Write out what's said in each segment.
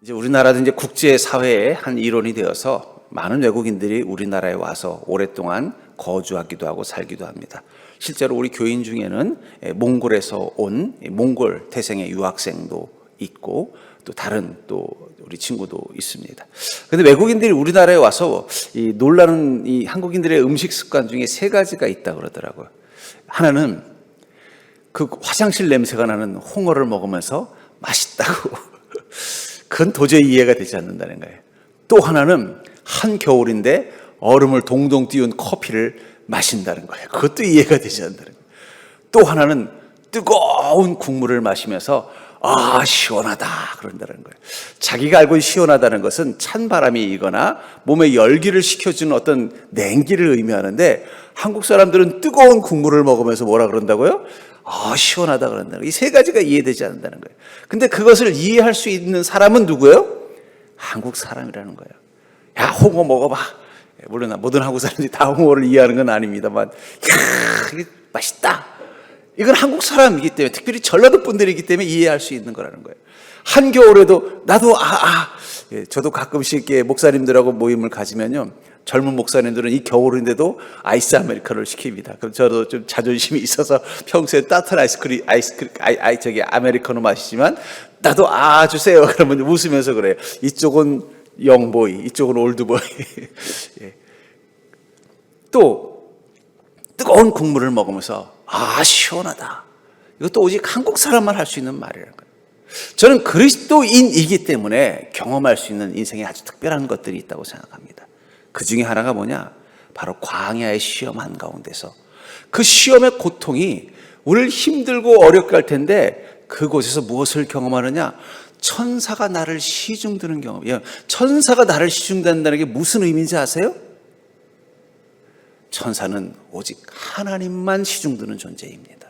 이제 우리나라도 이제 국제 사회의 한 일원이 되어서 많은 외국인들이 우리나라에 와서 오랫동안 거주하기도 하고 살기도 합니다. 실제로 우리 교인 중에는 몽골에서 온 몽골 태생의 유학생도 있고 또 다른 또 우리 친구도 있습니다. 근데 외국인들이 우리나라에 와서 이 놀라는 이 한국인들의 음식 습관 중에 세 가지가 있다 그러더라고요. 하나는 그 화장실 냄새가 나는 홍어를 먹으면서 맛있다고. 그건 도저히 이해가 되지 않는다는 거예요. 또 하나는 한겨울인데 얼음을 동동 띄운 커피를 마신다는 거예요. 그것도 이해가 되지 않는다는 거예요. 또 하나는 뜨거운 국물을 마시면서 시원하다 그런다는 거예요. 자기가 알고 있는 시원하다는 것은 찬바람이 이거나 몸에 열기를 식혀주는 어떤 냉기를 의미하는데 한국 사람들은 뜨거운 국물을 먹으면서 뭐라 그런다고요? 시원하다 그런다는 거예요. 이 세 가지가 이해되지 않는다는 거예요. 근데 그것을 이해할 수 있는 사람은 누구예요? 한국 사람이라는 거예요. 야, 홍어 먹어봐. 물론 모든 한국 사람들이 다 홍어를 이해하는 건 아닙니다만, 이게 맛있다. 이건 한국 사람이기 때문에, 특별히 전라도 분들이기 때문에 이해할 수 있는 거라는 거예요. 한겨울에도 나도 저도 가끔씩 목사님들하고 모임을 가지면요, 젊은 목사님들은 이 겨울인데도 아이스 아메리카노를 시킵니다. 그럼 저도 좀 자존심이 있어서 평소에 따뜻한 아메리카노 마시지만 나도 주세요. 그러면 웃으면서 그래요. 이쪽은 영보이, 이쪽은 올드보이. 예. 또 뜨거운 국물을 먹으면서 시원하다. 이것도 오직 한국 사람만 할 수 있는 말이라는 거예요. 저는 그리스도인이기 때문에 경험할 수 있는 인생에 아주 특별한 것들이 있다고 생각합니다. 그 중에 하나가 뭐냐? 바로 광야의 시험 한가운데서 그 시험의 고통이 우리를 힘들고 어렵게 할 텐데 그곳에서 무엇을 경험하느냐? 천사가 나를 시중드는 경험이에요. 천사가 나를 시중된다는 게 무슨 의미인지 아세요? 천사는 오직 하나님만 시중드는 존재입니다.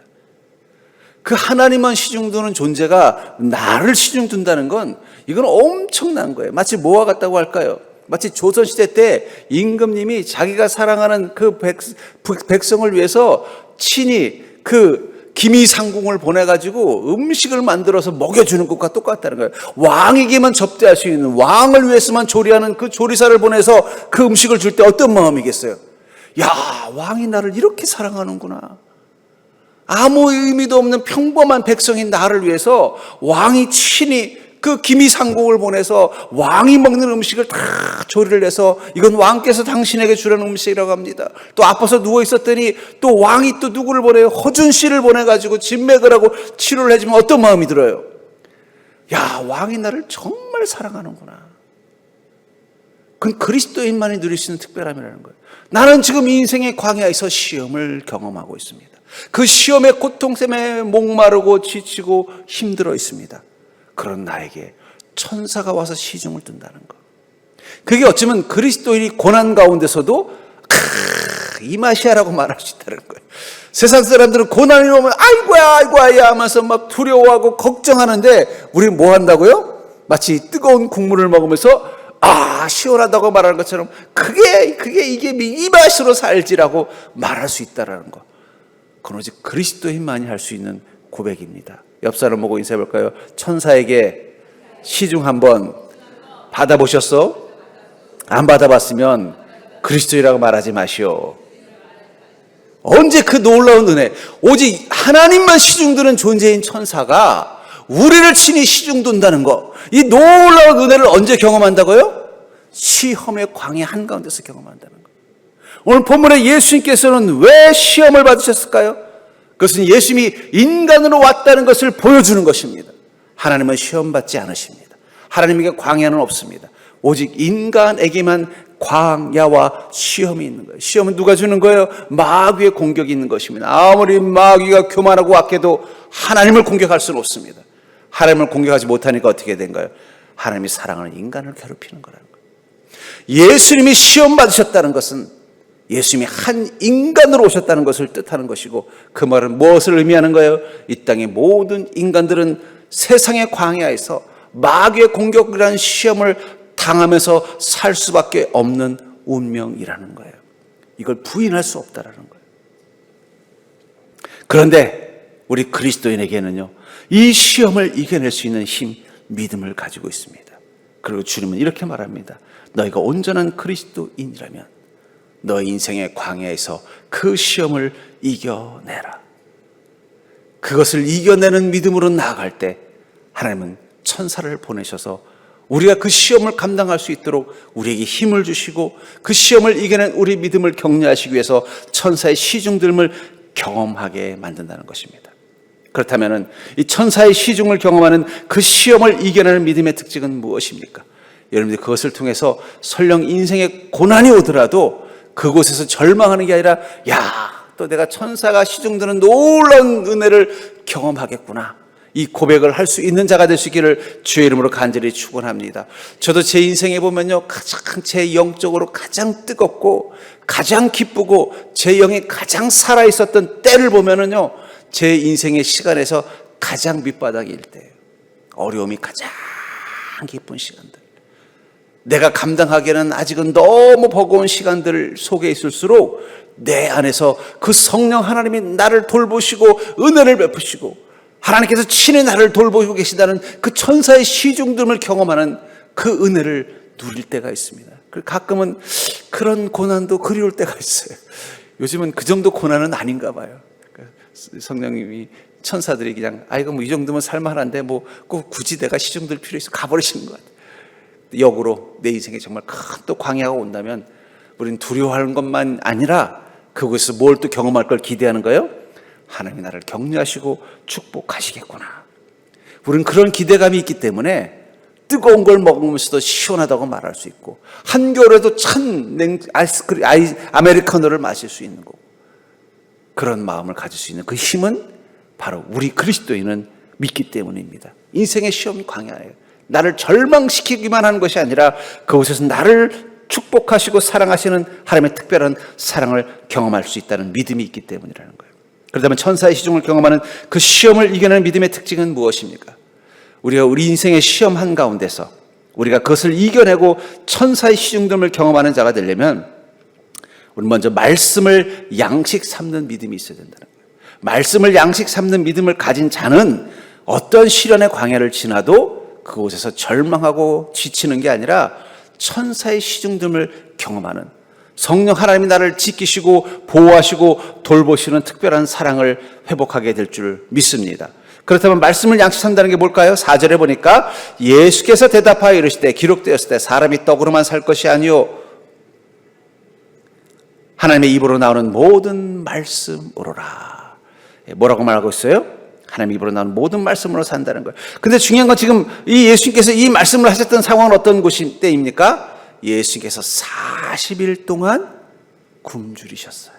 그 하나님만 시중드는 존재가 나를 시중든다는 건 이건 엄청난 거예요. 마치 뭐와 같다고 할까요? 마치 조선시대 때 임금님이 자기가 사랑하는 그 백성을 위해서 친히 그 기미상궁을 보내가지고 음식을 만들어서 먹여주는 것과 똑같다는 거예요. 왕에게만 접대할 수 있는, 왕을 위해서만 조리하는 그 조리사를 보내서 그 음식을 줄 때 어떤 마음이겠어요? 야, 왕이 나를 이렇게 사랑하는구나. 아무 의미도 없는 평범한 백성인 나를 위해서 왕이 친히 그 기미상궁을 보내서 왕이 먹는 음식을 다 조리를 해서 이건 왕께서 당신에게 주라는 음식이라고 합니다. 또 아파서 누워 있었더니 또 왕이 또 누구를 보내요? 허준 씨를 보내가지고 진맥을 하고 치료를 해주면 어떤 마음이 들어요? 야, 왕이 나를 정말 사랑하는구나. 그건 그리스도인만이 누릴 수 있는 특별함이라는 거예요. 나는 지금 인생의 광야에서 시험을 경험하고 있습니다. 그 시험의 고통 때문에 목마르고 지치고 힘들어 있습니다. 그런 나에게 천사가 와서 시중을 든다는 것. 그게 어쩌면 그리스도인이 고난 가운데서도 이 맛이야라고 말할 수 있다는 거예요. 세상 사람들은 고난이 오면 아이고야 하면서 막 두려워하고 걱정하는데 우리는 뭐 한다고요? 마치 뜨거운 국물을 먹으면서 시원하다고 말하는 것처럼 이게 이 맛으로 살지라고 말할 수 있다는 것. 그건 오직 그리스도인만이 할 수 있는 고백입니다. 옆 사람 보고 인사해 볼까요? 천사에게 시중 한번 받아보셨어? 안 받아봤으면 그리스도이라고 말하지 마시오. 언제 그 놀라운 은혜, 오직 하나님만 시중드는 존재인 천사가 우리를 친히 시중둔다는 거, 이 놀라운 은혜를 언제 경험한다고요? 시험의 광야 한가운데서 경험한다는 거. 오늘 본문에 예수님께서는 왜 시험을 받으셨을까요? 그것은 예수님이 인간으로 왔다는 것을 보여주는 것입니다. 하나님은 시험받지 않으십니다. 하나님에게 광야는 없습니다. 오직 인간에게만 광야와 시험이 있는 거예요. 시험은 누가 주는 거예요? 마귀의 공격이 있는 것입니다. 아무리 마귀가 교만하고 악해도 하나님을 공격할 수는 없습니다. 하나님을 공격하지 못하니까 어떻게 된가요? 하나님이 사랑하는 인간을 괴롭히는 거라는 거예요. 예수님이 시험 받으셨다는 것은 예수님이 한 인간으로 오셨다는 것을 뜻하는 것이고, 그 말은 무엇을 의미하는 거예요? 이 땅의 모든 인간들은 세상의 광야에서 마귀의 공격이라는 시험을 당하면서 살 수밖에 없는 운명이라는 거예요. 이걸 부인할 수 없다라는 거예요. 그런데 우리 그리스도인에게는요, 이 시험을 이겨낼 수 있는 힘, 믿음을 가지고 있습니다. 그리고 주님은 이렇게 말합니다. 너희가 온전한 그리스도인이라면 너희 인생의 광야에서 그 시험을 이겨내라. 그것을 이겨내는 믿음으로 나아갈 때 하나님은 천사를 보내셔서 우리가 그 시험을 감당할 수 있도록 우리에게 힘을 주시고 그 시험을 이겨낸 우리 믿음을 격려하시기 위해서 천사의 시중들을 경험하게 만든다는 것입니다. 그렇다면 이 천사의 시중을 경험하는 그 시험을 이겨내는 믿음의 특징은 무엇입니까? 여러분들 그것을 통해서 설령 인생에 고난이 오더라도 그곳에서 절망하는 게 아니라 또 내가 천사가 시중드는 놀라운 은혜를 경험하겠구나, 이 고백을 할 수 있는 자가 될 수 있기를 주의 이름으로 간절히 축원합니다. 저도 제 인생에 보면요, 가장 제 영적으로 가장 뜨겁고 가장 기쁘고 제 영이 가장 살아있었던 때를 보면은요, 제 인생의 시간에서 가장 밑바닥일 때예요. 어려움이 가장 기쁜 시간들, 내가 감당하기에는 아직은 너무 버거운 시간들 속에 있을수록 내 안에서 그 성령 하나님이 나를 돌보시고 은혜를 베푸시고 하나님께서 친히 나를 돌보고 계시다는 그 천사의 시중됨을 경험하는 그 은혜를 누릴 때가 있습니다. 가끔은 그런 고난도 그리울 때가 있어요. 요즘은 그 정도 고난은 아닌가 봐요. 성령님이 천사들이 그냥 아이고 뭐 이 정도면 살만한데 뭐 꼭 굳이 내가 시중들 필요 있어 가버리시는 것 같아요. 역으로 내 인생에 정말 큰 또 광야가 온다면 우리는 두려워하는 것만 아니라 그곳에서 뭘 또 경험할 걸 기대하는 거예요? 하나님이 나를 격려하시고 축복하시겠구나. 우리는 그런 기대감이 있기 때문에 뜨거운 걸 먹으면서도 시원하다고 말할 수 있고 한겨울에도 찬 아메리카노를 마실 수 있는 거고, 그런 마음을 가질 수 있는 그 힘은 바로 우리 그리스도인은 믿기 때문입니다. 인생의 시험 광야예요. 나를 절망시키기만 하는 것이 아니라 그곳에서 나를 축복하시고 사랑하시는 하나님의 특별한 사랑을 경험할 수 있다는 믿음이 있기 때문이라는 거예요. 그렇다면 천사의 시중을 경험하는 그 시험을 이겨내는 믿음의 특징은 무엇입니까? 우리가 우리 인생의 시험 한가운데서 우리가 그것을 이겨내고 천사의 시중됨을 경험하는 자가 되려면 우리 먼저 말씀을 양식 삼는 믿음이 있어야 된다는 거예요. 말씀을 양식 삼는 믿음을 가진 자는 어떤 시련의 광야를 지나도 그곳에서 절망하고 지치는 게 아니라 천사의 시중됨을 경험하는, 성령 하나님이 나를 지키시고 보호하시고 돌보시는 특별한 사랑을 회복하게 될 줄 믿습니다. 그렇다면 말씀을 양식한다는 게 뭘까요? 4절에 보니까 예수께서 대답하여 이르시되 기록되었을 때 사람이 떡으로만 살 것이 아니요 하나님의 입으로 나오는 모든 말씀으로라. 뭐라고 말하고 있어요? 하나님 입으로 나오는 모든 말씀으로 산다는 거예요. 근데 중요한 건 지금 이 예수님께서 이 말씀을 하셨던 상황은 어떤 때입니까? 예수님께서 40일 동안 굶주리셨어요.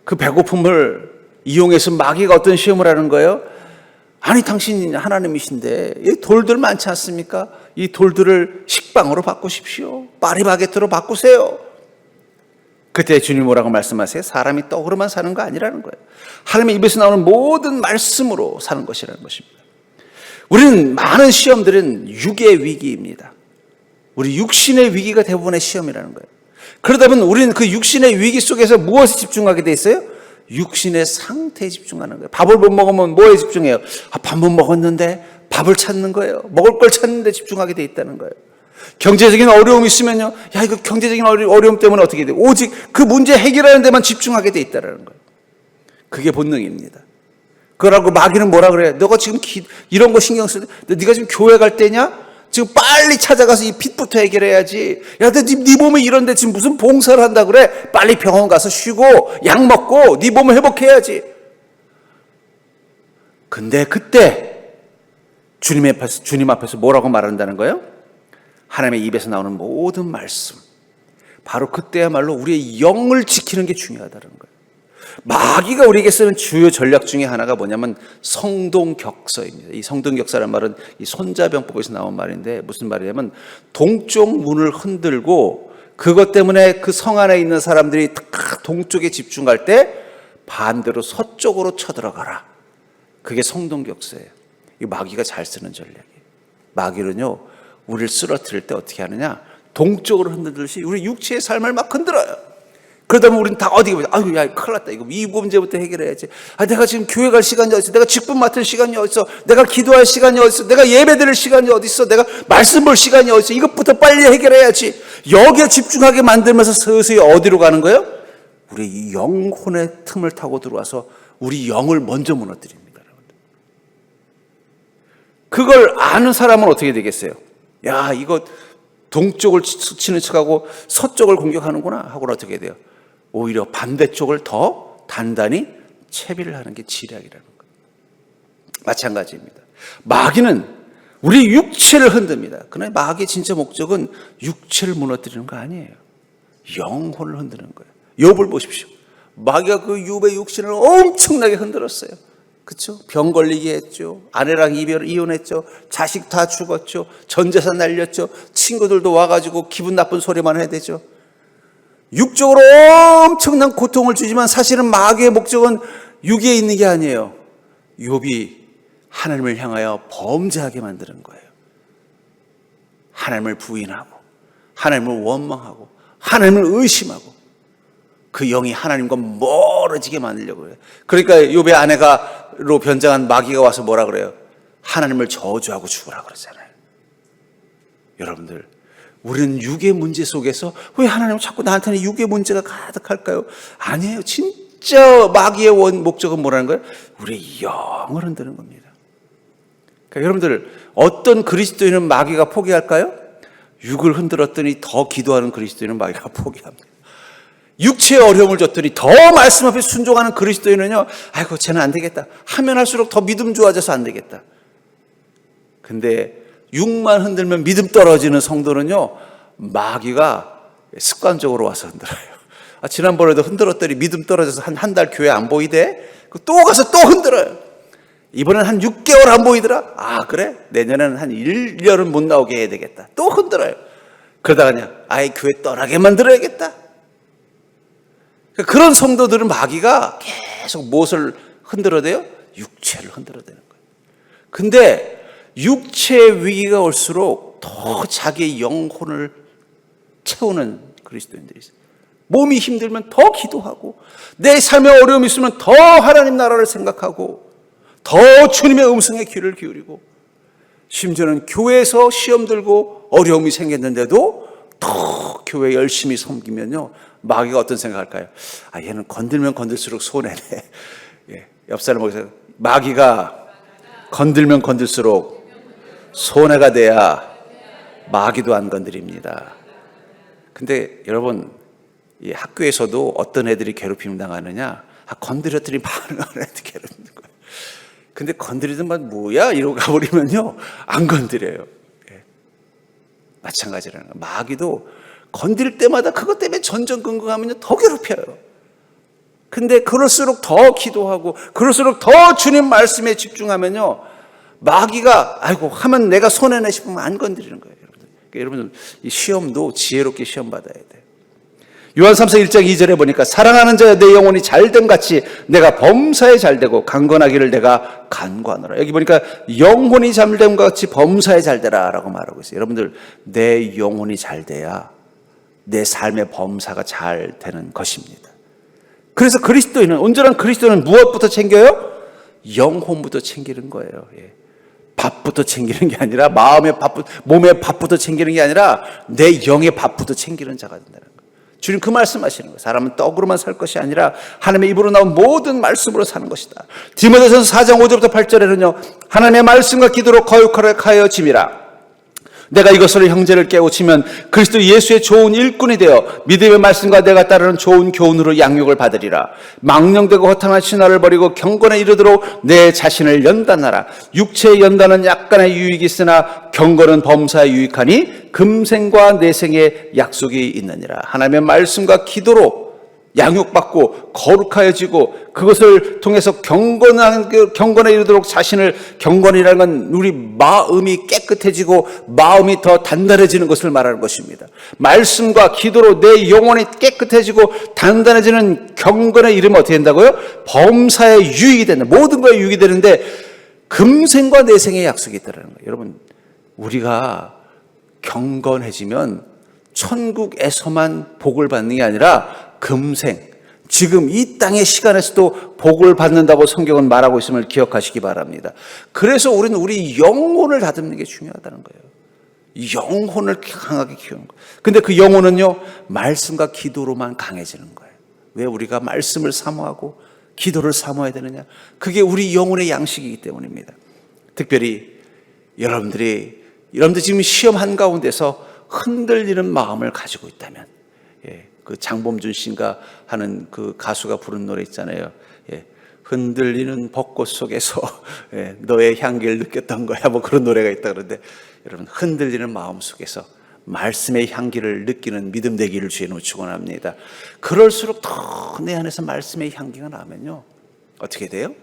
그 배고픔을 이용해서 마귀가 어떤 시험을 하는 거예요? 아니 당신이 하나님이신데 이 돌들 많지 않습니까? 이 돌들을 식빵으로 바꾸십시오. 파리바게트로 바꾸세요. 그때 주님 뭐라고 말씀하세요? 사람이 떡으로만 사는 거 아니라는 거예요. 하나님의 입에서 나오는 모든 말씀으로 사는 것이라는 것입니다. 우리는 많은 시험들은 육의 위기입니다. 우리 육신의 위기가 대부분의 시험이라는 거예요. 그러다 보면 우리는 그 육신의 위기 속에서 무엇에 집중하게 돼 있어요? 육신의 상태에 집중하는 거예요. 밥을 못 먹으면 뭐에 집중해요? 밥 못 먹었는데 밥을 찾는 거예요. 먹을 걸 찾는 데 집중하게 돼 있다는 거예요. 경제적인 어려움이 있으면요, 이거 경제적인 어려움 때문에 어떻게 돼요? 오직 그 문제 해결하는 데만 집중하게 돼 있다는 거예요. 그게 본능입니다. 그러고 마귀는 뭐라 그래요? 너가 지금 이런 거 신경 쓸 때, 네가 지금 교회 갈 때냐? 지금 빨리 찾아가서 이 빚부터 해결해야지. 야, 네 몸이 이런데 지금 무슨 봉사를 한다 그래? 빨리 병원 가서 쉬고 약 먹고 네 몸을 회복해야지. 근데 그때 주님 앞에서 뭐라고 말한다는 거예요? 하나님의 입에서 나오는 모든 말씀, 바로 그때야말로 우리의 영을 지키는 게 중요하다는 거예요. 마귀가 우리에게 쓰는 주요 전략 중에 하나가 뭐냐면 성동격서입니다. 이 성동격서라는 말은 이 손자병법에서 나온 말인데 무슨 말이냐면 동쪽 문을 흔들고 그것 때문에 그 성 안에 있는 사람들이 동쪽에 집중할 때 반대로 서쪽으로 쳐들어가라. 그게 성동격서예요. 이 마귀가 잘 쓰는 전략이에요. 마귀는요, 우리를 쓰러뜨릴 때 어떻게 하느냐? 동쪽으로 흔들듯이 우리 육체의 삶을 막 흔들어요. 그러다 보면 우리는 다 어디 가면 아유 야 큰일 났다. 이거 이 문제부터 해결해야지. 내가 지금 교회 갈 시간이 어디 있어? 내가 직분 맡을 시간이 어디 있어? 내가 기도할 시간이 어디 있어? 내가 예배 드릴 시간이 어디 있어? 내가 말씀 볼 시간이 어디 있어? 이것부터 빨리 해결해야지. 여기에 집중하게 만들면서 서서히 어디로 가는 거예요? 우리 이 영혼의 틈을 타고 들어와서 우리 영을 먼저 무너뜨립니다. 그걸 아는 사람은 어떻게 되겠어요? 야, 이거 동쪽을 치는 척하고 서쪽을 공격하는구나 하고는 어떻게 돼요? 오히려 반대쪽을 더 단단히 채비를 하는 게 지략이라는 거예요. 마찬가지입니다. 마귀는 우리 육체를 흔듭니다. 그러나 마귀의 진짜 목적은 육체를 무너뜨리는 거 아니에요. 영혼을 흔드는 거예요. 욥을 보십시오. 마귀가 그 욥의 육신을 엄청나게 흔들었어요. 그렇죠? 병 걸리게 했죠. 아내랑 이혼했죠. 자식 다 죽었죠. 전 재산 날렸죠. 친구들도 와가지고 기분 나쁜 소리만 해야 되죠. 육적으로 엄청난 고통을 주지만 사실은 마귀의 목적은 육에 있는 게 아니에요. 욥이 하나님을 향하여 범죄하게 만드는 거예요. 하나님을 부인하고 하나님을 원망하고 하나님을 의심하고 그 영이 하나님과 멀어지게 만들려고 해요. 그러니까 욥의 아내가로 변장한 마귀가 와서 뭐라 그래요? 하나님을 저주하고 죽으라 그러잖아요. 여러분들, 우리는 육의 문제 속에서 왜 하나님은 자꾸 나한테는 육의 문제가 가득할까요? 아니에요. 진짜 마귀의 목적은 뭐라는 거예요? 우리의 영을 흔드는 겁니다. 그러니까 여러분들, 어떤 그리스도인은 마귀가 포기할까요? 육을 흔들었더니 더 기도하는 그리스도인은 마귀가 포기합니다. 육체의 어려움을 줬더니 더 말씀 앞에 순종하는 그리스도인은요, 아이고 쟤는 안 되겠다 하면 할수록 더 믿음 좋아져서 안 되겠다. 근데 육만 흔들면 믿음 떨어지는 성도는요, 마귀가 습관적으로 와서 흔들어요. 지난번에도 흔들었더니 믿음 떨어져서 한 달 교회 안 보이대? 또 가서 또 흔들어요. 이번엔 한 6개월 안 보이더라? 그래? 내년에는 한 1년은 못 나오게 해야 되겠다. 또 흔들어요. 그러다가 그냥 아예 교회 떠나게 만들어야겠다. 그런 성도들은 마귀가 계속 무엇을 흔들어대요? 육체를 흔들어대는 거예요. 근데 육체의 위기가 올수록 더 자기의 영혼을 채우는 그리스도인들이 있어요. 몸이 힘들면 더 기도하고, 내 삶에 어려움이 있으면 더 하나님 나라를 생각하고, 더 주님의 음성에 귀를 기울이고, 심지어는 교회에서 시험 들고 어려움이 생겼는데도 더 교회 열심히 섬기면요, 마귀가 어떤 생각할까요? 얘는 건들면 건들수록 손해네. 예, 옆 사람에서 마귀가 건들면 건들수록 손해가 돼야 마귀도 안 건드립니다. 근데 여러분, 이 학교에서도 어떤 애들이 괴롭힘 당하느냐? 건드렸더니 반응하는 애들 괴롭히는 거예요. 근데 건드리더만 뭐야? 이러고 가버리면요, 안 건드려요. 예. 마찬가지라는 거예요. 마귀도 건드릴 때마다 그것 때문에 전전긍긍하면요, 더 괴롭혀요. 근데 그럴수록 더 기도하고, 그럴수록 더 주님 말씀에 집중하면요, 마귀가 아이고 하면 내가 손해내 싶으면 안 건드리는 거예요. 여러분들, 이 시험도 지혜롭게 시험 받아야 돼요. 요한 3서 1장 2절에 보니까 사랑하는 자여 내 영혼이 잘됨 같이 내가 범사에 잘되고 강건하기를 내가 간구하노라. 여기 보니까 영혼이 잘됨과 같이 범사에 잘되라 라고 말하고 있어요. 여러분들, 내 영혼이 잘돼야 내 삶의 범사가 잘 되는 것입니다. 그래서 그리스도인은, 온전한 그리스도인은 무엇부터 챙겨요? 영혼부터 챙기는 거예요. 예. 밥부터 챙기는 게 아니라, 몸의 밥부터 챙기는 게 아니라 내 영의 밥부터 챙기는 자가 된다는 거예요. 주님 그 말씀하시는 거예요. 사람은 떡으로만 살 것이 아니라 하나님의 입으로 나온 모든 말씀으로 사는 것이다. 디모데전서 4장 5절부터 8절에는요, 하나님의 말씀과 기도로 거룩하여 짐이라. 내가 이것으로 형제를 깨우치면 그리스도 예수의 좋은 일꾼이 되어 믿음의 말씀과 내가 따르는 좋은 교훈으로 양육을 받으리라. 망령되고 허탕한 신화를 버리고 경건에 이르도록 내 자신을 연단하라. 육체의 연단은 약간의 유익이 있으나 경건은 범사에 유익하니 금생과 내생의 약속이 있느니라. 하나님의 말씀과 기도로 양육받고 거룩하여지고, 그것을 통해서 경건에 이르도록 자신을, 경건이라는 건 우리 마음이 깨끗해지고 마음이 더 단단해지는 것을 말하는 것입니다. 말씀과 기도로 내 영혼이 깨끗해지고 단단해지는 경건에 이르면 어떻게 된다고요? 범사에 유익이 된다. 모든 거에 유익이 되는데 금생과 내생의 약속이 있다는 거예요. 여러분, 우리가 경건해지면 천국에서만 복을 받는 게 아니라 금생, 지금 이 땅의 시간에서도 복을 받는다고 성경은 말하고 있음을 기억하시기 바랍니다. 그래서 우리는 우리 영혼을 다듬는 게 중요하다는 거예요. 영혼을 강하게 키우는 거예요. 근데 그 영혼은요, 말씀과 기도로만 강해지는 거예요. 왜 우리가 말씀을 사모하고 기도를 사모해야 되느냐? 그게 우리 영혼의 양식이기 때문입니다. 특별히 여러분들이 지금 시험 한가운데서 흔들리는 마음을 가지고 있다면, 그 장범준 씨가 하는 그 가수가 부른 노래 있잖아요. 흔들리는 벚꽃 속에서 너의 향기를 느꼈던 거야. 뭐 그런 노래가 있다 그러는데, 여러분, 흔들리는 마음 속에서 말씀의 향기를 느끼는 믿음 되기를 주의 축원합니다. 그럴수록 더 내 안에서 말씀의 향기가 나면요, 어떻게 돼요?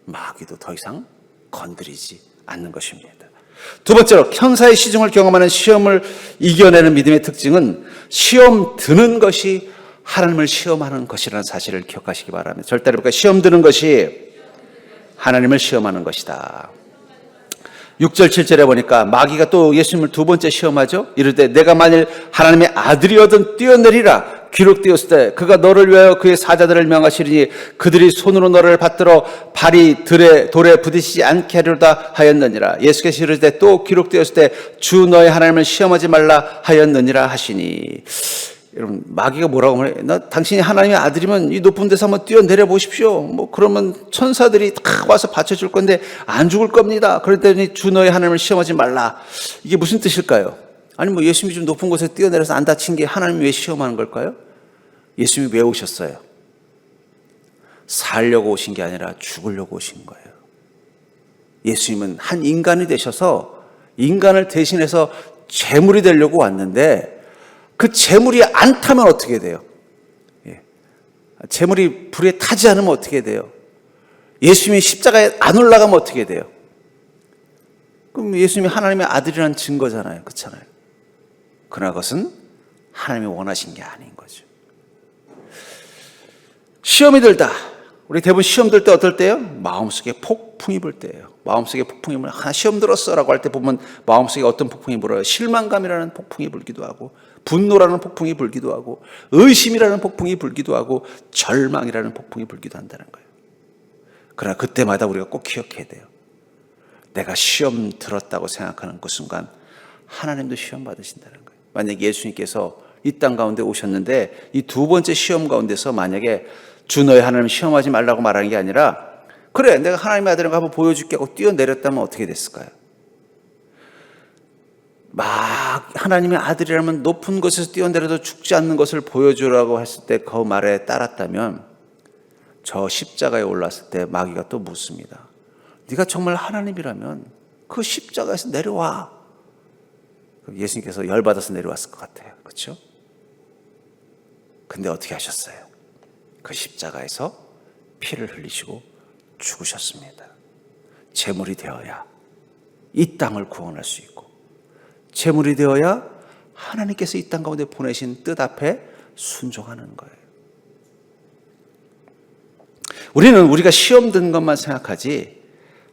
마귀도 더 이상 건드리지 않는 것입니다. 두 번째로, 천사의 시중을 경험하는 시험을 이겨내는 믿음의 특징은 시험 드는 것이 하나님을 시험하는 것이라는 사실을 기억하시기 바랍니다. 절대로 볼까요? 시험 드는 것이 하나님을 시험하는 것이다. 6절 7절에 보니까 마귀가 또 예수님을 두 번째 시험하죠. 이르되 내가 만일 하나님의 아들이어든 뛰어내리라. 기록되었을 때 그가 너를 위하여 그의 사자들을 명하시리니 그들이 손으로 너를 받들어 발이 돌에 부딪히지 않게 하려다 하였느니라. 예수께서 이르되 또 기록되었을 때 주 너의 하나님을 시험하지 말라 하였느니라 하시니. 여러분, 마귀가 뭐라고 말해요? 당신이 하나님의 아들이면 이 높은 데서 한번 뛰어내려 보십시오. 뭐 그러면 천사들이 다 와서 받쳐줄 건데 안 죽을 겁니다. 그랬더니 주 너의 하나님을 시험하지 말라. 이게 무슨 뜻일까요? 아니 뭐 예수님이 좀 높은 곳에 뛰어내려서 안 다친 게 하나님이 왜 시험하는 걸까요? 예수님이 왜 오셨어요? 살려고 오신 게 아니라 죽으려고 오신 거예요. 예수님은 한 인간이 되셔서 인간을 대신해서 제물이 되려고 왔는데 그 제물이 안 타면 어떻게 돼요? 제물이 불에 타지 않으면 어떻게 돼요? 예수님이 십자가에 안 올라가면 어떻게 돼요? 그럼 예수님이 하나님의 아들이라는 증거잖아요. 그렇잖아요. 그러나 그것은 하나님이 원하신 게 아닌 거죠. 시험이 들다. 우리 대부분 시험 들 때 어떨 때요? 마음속에 폭풍이 불 때예요. 마음속에 폭풍이 불 때, 시험 들었어 라고 할 때 보면 마음속에 어떤 폭풍이 불어요? 실망감이라는 폭풍이 불기도 하고, 분노라는 폭풍이 불기도 하고, 의심이라는 폭풍이 불기도 하고, 절망이라는 폭풍이 불기도 한다는 거예요. 그러나 그때마다 우리가 꼭 기억해야 돼요. 내가 시험 들었다고 생각하는 그 순간 하나님도 시험 받으신다는 거예요. 만약에 예수님께서 이 땅 가운데 오셨는데 이 두 번째 시험 가운데서 만약에 주 너의 하나님 시험하지 말라고 말하는 게 아니라, 그래 내가 하나님의 아들인 거 한번 보여줄게 하고 뛰어내렸다면 어떻게 됐을까요? 막 하나님의 아들이라면 높은 곳에서 뛰어내려도 죽지 않는 것을 보여주라고 했을 때 그 말에 따랐다면, 저 십자가에 올랐을 때 마귀가 또 묻습니다. 네가 정말 하나님이라면 그 십자가에서 내려와. 예수님께서 열받아서 내려왔을 것 같아요. 그렇죠? 근데 어떻게 하셨어요? 그 십자가에서 피를 흘리시고 죽으셨습니다. 제물이 되어야 이 땅을 구원할 수 있고, 제물이 되어야 하나님께서 이 땅 가운데 보내신 뜻 앞에 순종하는 거예요. 우리는 우리가 시험 든 것만 생각하지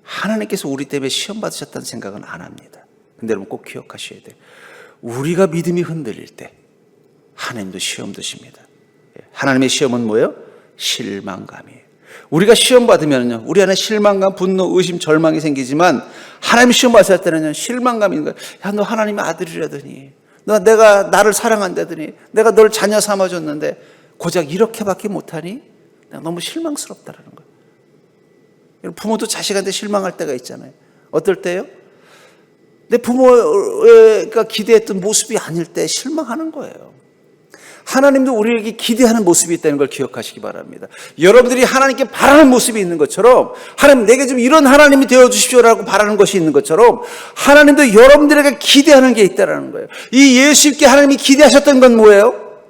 하나님께서 우리 때문에 시험 받으셨다는 생각은 안 합니다. 근데 여러분 꼭 기억하셔야 돼요. 우리가 믿음이 흔들릴 때 하나님도 시험 드십니다. 하나님의 시험은 뭐예요? 실망감이에요. 우리가 시험 받으면요, 우리 안에 실망감, 분노, 의심, 절망이 생기지만 하나님 시험 받을 때는요, 실망감인 거예요. 야, 너 하나님의 아들이라더니, 내가 나를 사랑한다더니, 내가 널 자녀 삼아줬는데 고작 이렇게밖에 못하니 내가 너무 실망스럽다라는 거예요. 부모도 자식한테 실망할 때가 있잖아요. 어떨 때요? 내 부모가 기대했던 모습이 아닐 때 실망하는 거예요. 하나님도 우리에게 기대하는 모습이 있다는 걸 기억하시기 바랍니다. 여러분들이 하나님께 바라는 모습이 있는 것처럼, 하나님 내게 좀 이런 하나님이 되어주십시오라고 바라는 것이 있는 것처럼, 하나님도 여러분들에게 기대하는 게 있다는 거예요. 이 예수님께 하나님이 기대하셨던 건 뭐예요?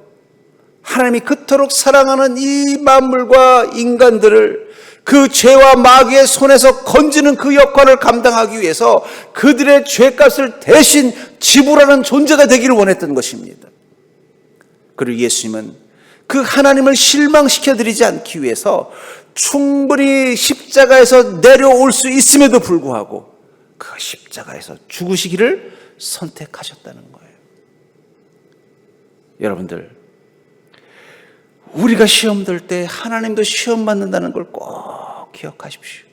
하나님이 그토록 사랑하는 이 만물과 인간들을 그 죄와 마귀의 손에서 건지는 그 역할을 감당하기 위해서 그들의 죄값을 대신 지불하는 존재가 되기를 원했던 것입니다. 그리고 예수님은 그 하나님을 실망시켜드리지 않기 위해서 충분히 십자가에서 내려올 수 있음에도 불구하고 그 십자가에서 죽으시기를 선택하셨다는 거예요. 여러분들, 우리가 시험 들 때 하나님도 시험 받는다는 걸 꼭 기억하십시오.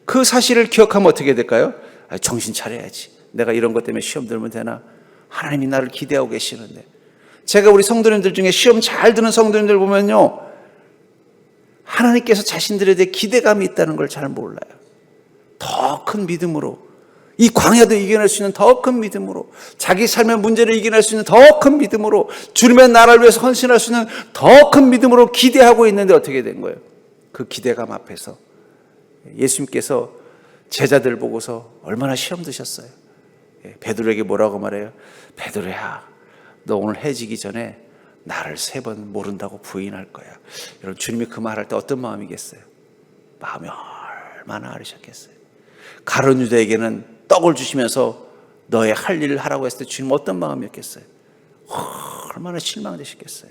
그 사실을 기억하면 어떻게 될까요? 정신 차려야지. 내가 이런 것 때문에 시험 들면 되나? 하나님이 나를 기대하고 계시는데. 제가 우리 성도님들 중에 시험 잘 드는 성도님들 보면요, 하나님께서 자신들에 대해 기대감이 있다는 걸 잘 몰라요. 더 큰 믿음으로, 이 광야도 이겨낼 수 있는 더 큰 믿음으로, 자기 삶의 문제를 이겨낼 수 있는 더 큰 믿음으로, 주님의 나라를 위해서 헌신할 수 있는 더 큰 믿음으로 기대하고 있는데 어떻게 된 거예요? 그 기대감 앞에서 예수님께서 제자들 보고서 얼마나 시험 드셨어요. 베드로에게 뭐라고 말해요? 베드로야, 너 오늘 해지기 전에 나를 3번 모른다고 부인할 거야. 여러분, 주님이 그 말할 때 어떤 마음이겠어요? 마음이 얼마나 아리셨겠어요. 가룟 유다에게는 떡을 주시면서 너의 할 일을 하라고 했을 때 주님 어떤 마음이었겠어요? 얼마나 실망되셨겠어요.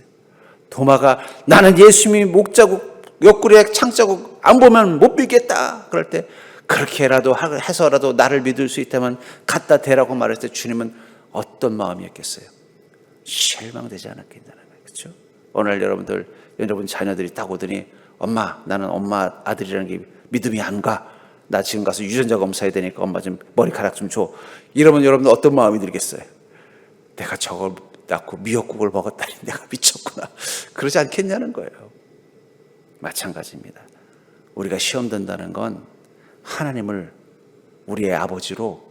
도마가 나는 예수님이 목자국, 옆구리에 창자국 안 보면 못 믿겠다 그럴 때, 그렇게라도 해서라도 나를 믿을 수 있다면 갖다 대라고 말했을 때 주님은 어떤 마음이었겠어요? 실망되지 않았겠냐는 거예요. 그렇죠? 오늘 여러분 자녀들이 딱 오더니 엄마, 나는 엄마 아들이라는 게 믿음이 안 가. 나 지금 가서 유전자 검사해야 되니까 엄마 좀 머리카락 좀 줘. 이러면 여러분들 어떤 마음이 들겠어요? 내가 저걸 낳고 미역국을 먹었다니 내가 미쳤구나. 그러지 않겠냐는 거예요. 마찬가지입니다. 우리가 시험 든다는 건 하나님을 우리의 아버지로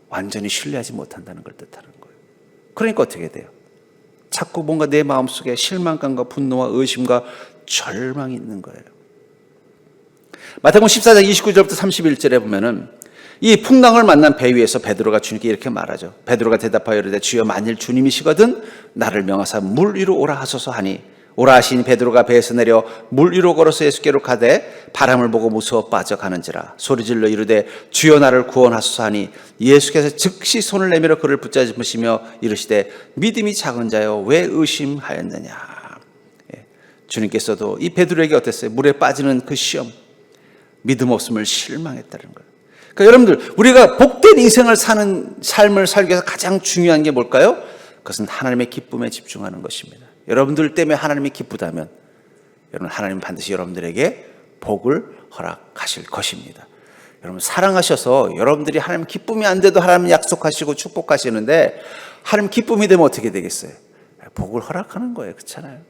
완전히 신뢰하지 못한다는 걸 뜻하는 거예요. 그러니까 어떻게 돼요? 자꾸 뭔가 내 마음속에 실망감과 분노와 의심과 절망이 있는 거예요. 마태복음 14장 29절부터 31절에 보면은 이 풍랑을 만난 배 위에서 베드로가 주님께 이렇게 말하죠. 베드로가 대답하여 이르되 주여, 만일 주님이시거든 나를 명하사 물 위로 오라 하소서 하니, 오라 하시니 베드로가 배에서 내려 물 위로 걸어서 예수께로 가되 바람을 보고 무서워 빠져가는지라. 소리질러 이르되 주여, 나를 구원하소서 하니 예수께서 즉시 손을 내밀어 그를 붙잡으시며 이르시되 믿음이 작은 자여 왜 의심하였느냐. 주님께서도 이 베드로에게 어땠어요? 물에 빠지는 그 시험, 믿음 없음을 실망했다는 거예요. 그러니까 여러분들, 우리가 복된 인생을 사는 삶을 살기 위해서 가장 중요한 게 뭘까요? 그것은 하나님의 기쁨에 집중하는 것입니다. 여러분들 때문에 하나님이 기쁘다면 여러분, 하나님은 반드시 여러분들에게 복을 허락하실 것입니다. 여러분, 사랑하셔서 여러분들이 하나님 기쁨이 안 돼도 하나님 약속하시고 축복하시는데, 하나님 기쁨이 되면 어떻게 되겠어요? 복을 허락하는 거예요. 그렇잖아요.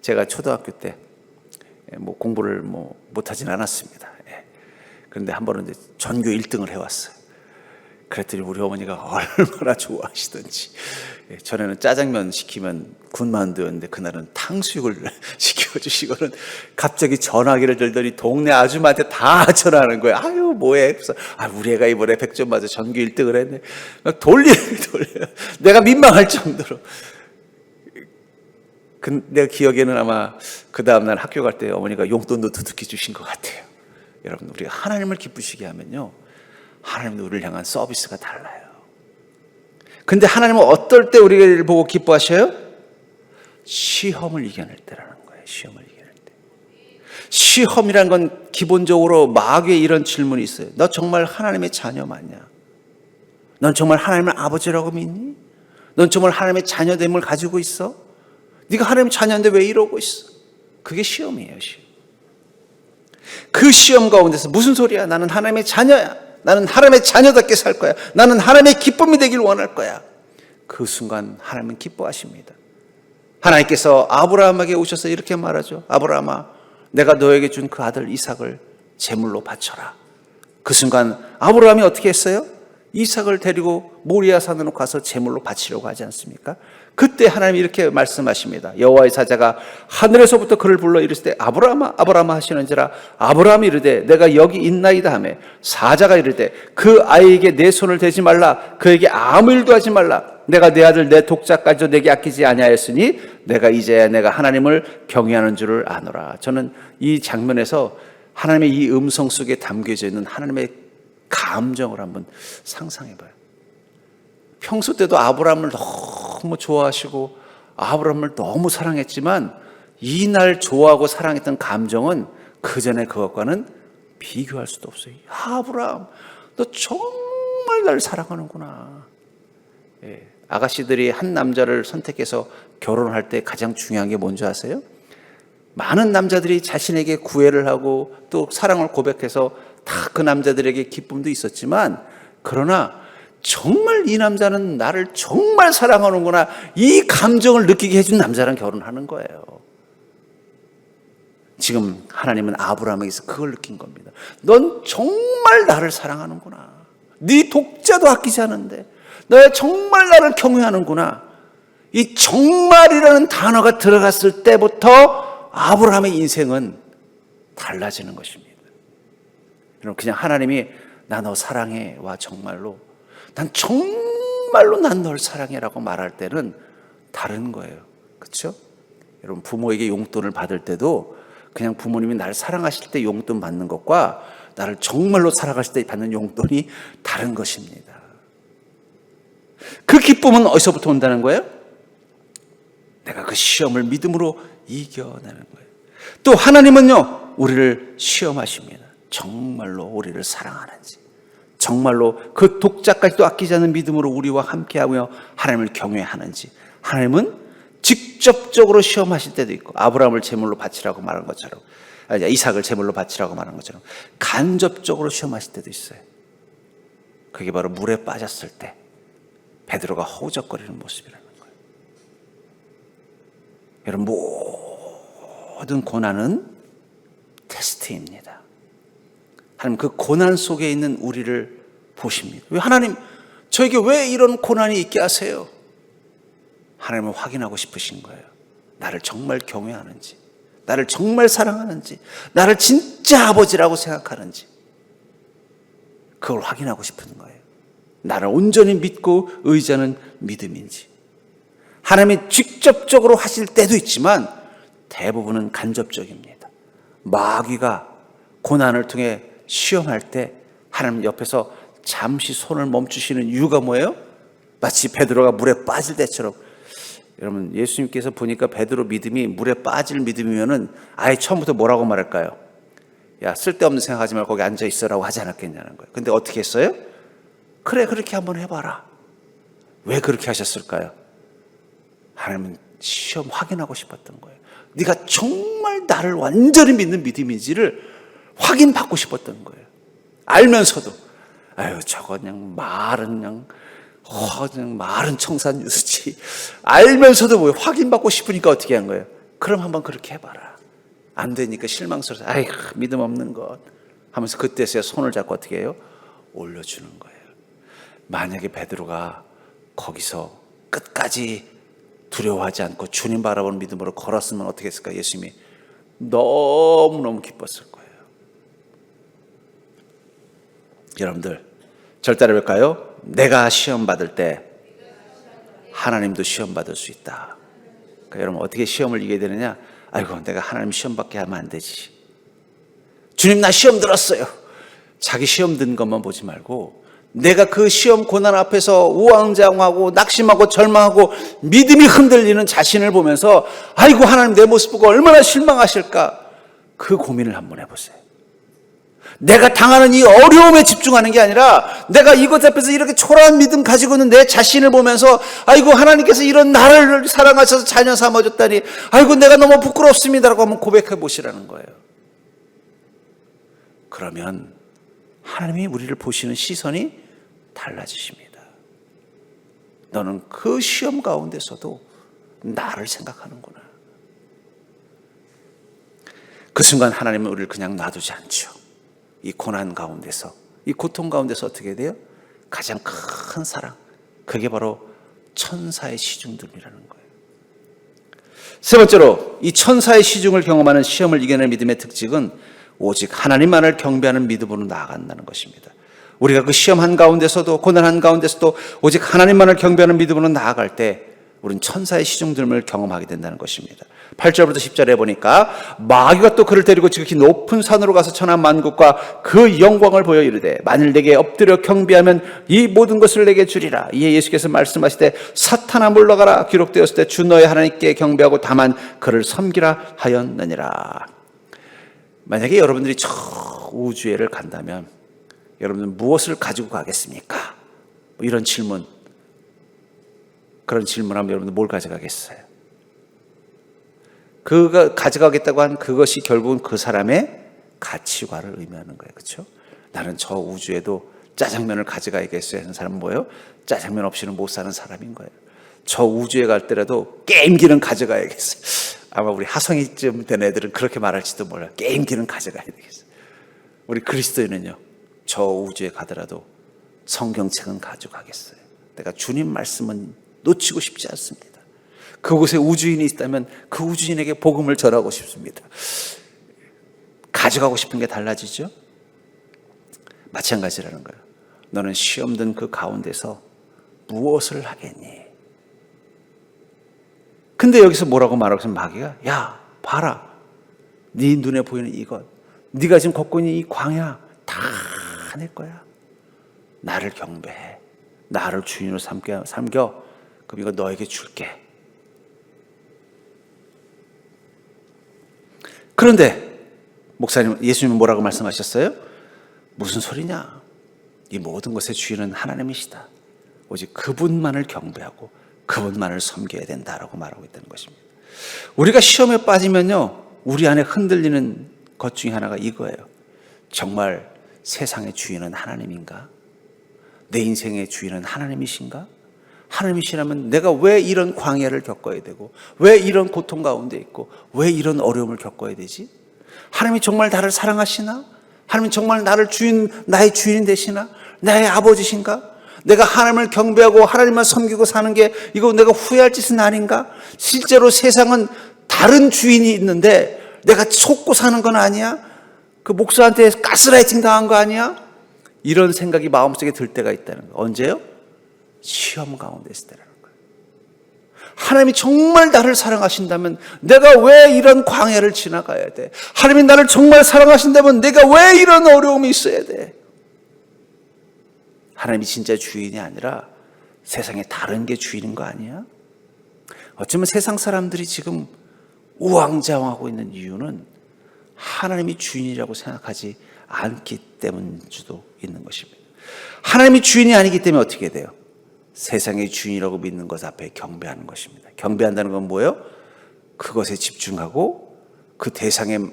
제가 초등학교 때 공부를 못하진 않았습니다. 그런데 한 번은 이제 전교 1등을 해왔어요. 그랬더니 우리 어머니가 얼마나 좋아하시던지. 전에는 짜장면 시키면 군만두였는데 그날은 탕수육을 시켜주시고는 갑자기 전화기를 들더니 동네 아줌마한테 다 전화하는 거예요. 아유, 뭐해? 그래서 우리 애가 이번에 100점 맞아 전교 1등을 했네. 돌려요. 내가 민망할 정도로. 내가 기억에는 아마 그 다음날 학교 갈 때 어머니가 용돈도 두둑히 주신 것 같아요. 여러분, 우리가 하나님을 기쁘시게 하면요, 하나님도 우리를 향한 서비스가 달라요. 근데 하나님은 어떨 때 우리를 보고 기뻐하셔요? 시험을 이겨낼 때라는 거예요. 시험을 이겨낼 때. 시험이란 건 기본적으로 마귀의 이런 질문이 있어요. 너 정말 하나님의 자녀 맞냐? 넌 정말 하나님을 아버지라고 믿니? 넌 정말 하나님의 자녀됨을 가지고 있어? 네가 하나님의 자녀인데 왜 이러고 있어? 그게 시험이에요. 시험. 그 시험 가운데서 무슨 소리야? 나는 하나님의 자녀야. 나는 하나님의 자녀답게 살 거야. 나는 하나님의 기쁨이 되길 원할 거야. 그 순간 하나님은 기뻐하십니다. 하나님께서 아브라함에게 오셔서 이렇게 말하죠. 아브라함아, 내가 너에게 준 그 아들 이삭을 제물로 바쳐라. 그 순간 아브라함이 어떻게 했어요? 이삭을 데리고 모리아 산으로 가서 제물로 바치려고 하지 않습니까? 그때 하나님이 이렇게 말씀하십니다. 여호와의 사자가 하늘에서부터 그를 불러 이르시되 아브라함아 아브라함아 하시는지라. 아브라함이 이르되 내가 여기 있나이다 하매 사자가 이르되 그 아이에게 내 손을 대지 말라. 그에게 아무 일도 하지 말라. 내가 내 아들 내 독자까지도 내게 아끼지 아니하였으니 내가 이제야 내가 하나님을 경외하는 줄을 아노라. 저는 이 장면에서 하나님의 이 음성 속에 담겨져 있는 하나님의 감정을 한번 상상해 봐요. 평소 때도 아브라함을 너무 좋아하시고 아브라함을 너무 사랑했지만 이날 좋아하고 사랑했던 감정은 그전에 그것과는 비교할 수도 없어요. 아브라함, 너 정말 날 사랑하는구나. 아가씨들이 한 남자를 선택해서 결혼할 때 가장 중요한 게 뭔지 아세요? 많은 남자들이 자신에게 구애를 하고 또 사랑을 고백해서 다 그 남자들에게 기쁨도 있었지만, 그러나 정말 이 남자는 나를 정말 사랑하는구나, 이 감정을 느끼게 해준 남자랑 결혼하는 거예요. 지금 하나님은 아브라함에게서 그걸 느낀 겁니다. 넌 정말 나를 사랑하는구나. 네 독자도 아끼지 않은데 너 정말 나를 경외하는구나. 이 정말이라는 단어가 들어갔을 때부터 아브라함의 인생은 달라지는 것입니다. 여러분, 그냥 하나님이 나 너 사랑해 와 정말로, 난 정말로 난 널 사랑해라고 말할 때는 다른 거예요. 그렇죠? 여러분, 부모에게 용돈을 받을 때도 그냥 부모님이 나를 사랑하실 때 용돈 받는 것과 나를 정말로 사랑하실 때 받는 용돈이 다른 것입니다. 그 기쁨은 어디서부터 온다는 거예요? 내가 그 시험을 믿음으로 이겨내는 거예요. 또 하나님은요, 우리를 시험하십니다. 정말로 우리를 사랑하는지, 정말로 그 독자까지도 아끼지 않는 믿음으로 우리와 함께하며 하나님을 경외하는지, 하나님은 직접적으로 시험하실 때도 있고, 아브라함을 제물로 바치라고 말한 것처럼, 이삭을 제물로 바치라고 말한 것처럼 간접적으로 시험하실 때도 있어요. 그게 바로 물에 빠졌을 때 베드로가 허우적거리는 모습이라는 거예요. 여러분, 모든 고난은 테스트입니다. 하나님 그 고난 속에 있는 우리를 보십니다. 왜 하나님 저에게 왜 이런 고난이 있게 하세요? 하나님은 확인하고 싶으신 거예요. 나를 정말 경외하는지, 나를 정말 사랑하는지, 나를 진짜 아버지라고 생각하는지, 그걸 확인하고 싶은 거예요. 나를 온전히 믿고 의지하는 믿음인지. 하나님이 직접적으로 하실 때도 있지만 대부분은 간접적입니다. 마귀가 고난을 통해 시험할 때 하나님 옆에서 잠시 손을 멈추시는 이유가 뭐예요? 마치 베드로가 물에 빠질 때처럼. 여러분, 예수님께서 보니까 베드로 믿음이 물에 빠질 믿음이면은 아예 처음부터 뭐라고 말할까요? 야, 쓸데없는 생각하지 말고 거기 앉아 있어라고 하지 않았겠냐는 거예요. 근데 어떻게 했어요? 그래, 그렇게 한번 해봐라. 왜 그렇게 하셨을까요? 하나님은 시험 확인하고 싶었던 거예요. 네가 정말 나를 완전히 믿는 믿음인지를 확인받고 싶었던 거예요. 알면서도 아유, 저거 그냥 말은 그냥 말은 청산유수지. 알면서도 뭐 확인받고 싶으니까 어떻게 한 거예요? 그럼 한번 그렇게 해봐라. 안 되니까 실망스러워서 아이고 믿음 없는 것 하면서 그때서야 손을 잡고 어떻게 해요? 올려주는 거예요. 만약에 베드로가 거기서 끝까지 두려워하지 않고 주님 바라보는 믿음으로 걸었으면 어떻게 했을까? 예수님이 너무너무 기뻤을 거예요. 여러분들, 절 따라해볼까요? 내가 시험 받을 때 하나님도 시험 받을 수 있다. 그러니까 여러분, 어떻게 시험을 이기게 되느냐? 아이고, 내가 하나님 시험 받게 하면 안 되지. 주님, 나 시험 들었어요. 자기 시험 든 것만 보지 말고 내가 그 시험 고난 앞에서 우왕좌왕하고 낙심하고 절망하고 믿음이 흔들리는 자신을 보면서 아이고, 하나님 내 모습 보고 얼마나 실망하실까, 그 고민을 한번 해보세요. 내가 당하는 이 어려움에 집중하는 게 아니라 내가 이것 앞에서 이렇게 초라한 믿음 가지고 있는 내 자신을 보면서 아이고, 하나님께서 이런 나를 사랑하셔서 자녀 삼아줬다니 아이고, 내가 너무 부끄럽습니다라고 한번 고백해 보시라는 거예요. 그러면 하나님이 우리를 보시는 시선이 달라지십니다. 너는 그 시험 가운데서도 나를 생각하는구나. 그 순간 하나님은 우리를 그냥 놔두지 않죠. 이 고난 가운데서, 이 고통 가운데서 어떻게 돼요? 가장 큰 사랑, 그게 바로 천사의 시중들이라는 거예요. 세 번째로, 이 천사의 시중을 경험하는 시험을 이겨내는 믿음의 특징은 오직 하나님만을 경배하는 믿음으로 나아간다는 것입니다. 우리가 그 시험 한가운데서도, 고난 한가운데서도 오직 하나님만을 경배하는 믿음으로 나아갈 때 우리는 천사의 시중들을 경험하게 된다는 것입니다. 8절부터 10절에 보니까 마귀가 또 그를 데리고 지극히 높은 산으로 가서 천한 만국과 그 영광을 보여 이르되 만일 내게 엎드려 경배하면 이 모든 것을 내게 주리라. 이에 예수께서 말씀하시되 사탄아 물러가라. 기록되었을 때 주 너의 하나님께 경배하고 다만 그를 섬기라 하였느니라. 만약에 여러분들이 저 우주에를 간다면 여러분들은 무엇을 가지고 가겠습니까? 이런 질문, 그런 질문하면 여러분들 뭘 가져가겠어요? 그가 가져가겠다고 한 그것이 결국은 그 사람의 가치관을 의미하는 거예요. 그렇죠? 나는 저 우주에도 짜장면을 가져가야겠어요 하는 사람은 뭐예요? 짜장면 없이는 못 사는 사람인 거예요. 저 우주에 갈 때라도 게임기는 가져가야겠어요. 아마 우리 하성이쯤 된 애들은 그렇게 말할지도 몰라요. 게임기는 가져가야 되겠어요. 우리 그리스도인은요, 저 우주에 가더라도 성경책은 가져가겠어요. 내가 주님 말씀은 놓치고 싶지 않습니다. 그곳에 우주인이 있다면 그 우주인에게 복음을 전하고 싶습니다. 가져가고 싶은 게 달라지죠? 마찬가지라는 거예요. 너는 시험 든 그 가운데서 무엇을 하겠니? 근데 여기서 뭐라고 말하고 있으면 마귀가, 야 봐라, 네 눈에 보이는 이것, 네가 지금 걷고 있는 이 광야 다 내 거야. 나를 경배해, 나를 주인으로 삼겨, 그럼 이거 너에게 줄게. 그런데 목사님, 예수님은 뭐라고 말씀하셨어요? 무슨 소리냐? 이 모든 것의 주인은 하나님이시다. 오직 그분만을 경배하고 그분만을 섬겨야 된다라고 말하고 있다는 것입니다. 우리가 시험에 빠지면요, 우리 안에 흔들리는 것 중에 하나가 이거예요. 정말 세상의 주인은 하나님인가? 내 인생의 주인은 하나님이신가? 하나님이시라면 내가 왜 이런 광야를 겪어야 되고, 왜 이런 고통 가운데 있고, 왜 이런 어려움을 겪어야 되지? 하나님이 정말 나를 사랑하시나? 하나님이 정말 나를 나의 주인 되시나? 나의 아버지신가? 내가 하나님을 경배하고 하나님만 섬기고 사는 게 이거 내가 후회할 짓은 아닌가? 실제로 세상은 다른 주인이 있는데 내가 속고 사는 건 아니야? 그 목사한테 가스라이팅 당한 거 아니야? 이런 생각이 마음속에 들 때가 있다는 거예요. 언제요? 시험 가운데 있을 때라는 거예요. 하나님이 정말 나를 사랑하신다면 내가 왜 이런 광야를 지나가야 돼? 하나님이 나를 정말 사랑하신다면 내가 왜 이런 어려움이 있어야 돼? 하나님이 진짜 주인이 아니라 세상에 다른 게 주인인 거 아니야? 어쩌면 세상 사람들이 지금 우왕좌왕하고 있는 이유는 하나님이 주인이라고 생각하지 않기 때문일 수도 있는 것입니다. 하나님이 주인이 아니기 때문에 어떻게 돼요? 세상의 주인이라고 믿는 것 앞에 경배하는 것입니다. 경배한다는 건 뭐예요? 그것에 집중하고 그 대상의